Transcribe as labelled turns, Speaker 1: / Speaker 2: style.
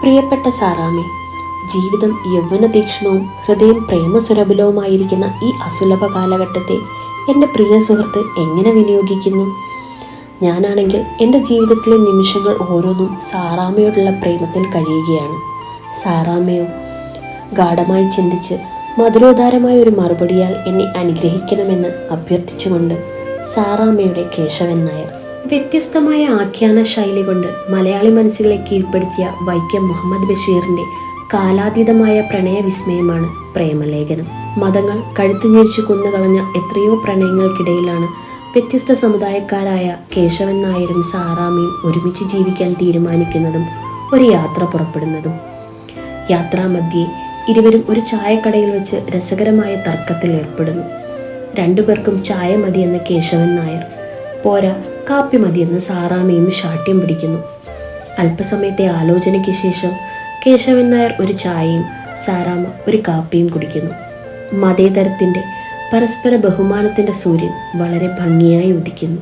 Speaker 1: പ്രിയപ്പെട്ട സാറാമ്മേ, ജീവിതം യൗവനതീക്ഷ്ണവും ഹൃദയം പ്രേമസുരഭിലവുമായിരിക്കുന്ന ഈ അസുലഭ കാലഘട്ടത്തെ എൻ്റെ പ്രിയ സുഹൃത്ത് എങ്ങനെ വിനിയോഗിക്കുന്നു? ഞാനാണെങ്കിൽ എൻ്റെ ജീവിതത്തിലെ നിമിഷങ്ങൾ ഓരോന്നും സാറാമ്മയോടുള്ള പ്രേമത്തിൽ കഴിയുകയാണ്. സാറാമ്മയോ? ഗാഢമായി ചിന്തിച്ച് മധുരോദാരമായ ഒരു മറുപടിയാൽ എന്നെ അനുഗ്രഹിക്കണമെന്ന് അഭ്യർത്ഥിച്ചുകൊണ്ട് സാറാമ്മയുടെ കേശവൻ നായർ. വ്യത്യസ്തമായ ആഖ്യാന ശൈലി കൊണ്ട് മലയാളി മനസ്സുകളെ കീഴ്പ്പെടുത്തിയ വൈക്കം മുഹമ്മദ് ബഷീറിന്റെ കാലാതീതമായ പ്രണയവിസ്മയമാണ് പ്രേമലേഖനം. മതങ്ങൾ കഴുത്തുഞെരിച്ചു കൊന്നുകളഞ്ഞ എത്രയോ പ്രണയങ്ങൾക്കിടയിലാണ് വ്യത്യസ്ത സമുദായക്കാരായ കേശവൻ നായരും സാറാമ്മയും ഒരുമിച്ച് ജീവിക്കാൻ തീരുമാനിക്കുന്നതും ഒരു യാത്ര പുറപ്പെടുന്നതും. യാത്രാമധ്യേ ഇരുവരും ഒരു ചായക്കടയിൽ വെച്ച് രസകരമായ തർക്കത്തിൽ ഏർപ്പെടുന്നു. രണ്ടുപേർക്കും ചായ മതിയെന്ന് കേശവൻ നായർ, പോരാ കാപ്പി മതിയെന്ന് സാറാമ്മയും ശാഠ്യം പിടിക്കുന്നു. അല്പസമയത്തെ ആലോചനയ്ക്ക് ശേഷം കേശവൻ നായർ ഒരു ചായയും സാറാമ്മ ഒരു കാപ്പിയും കുടിക്കുന്നു. മതേതരത്തിൻ്റെ പരസ്പര ബഹുമാനത്തിൻ്റെ സൂര്യൻ വളരെ ഭംഗിയായി ഉദിക്കുന്നു.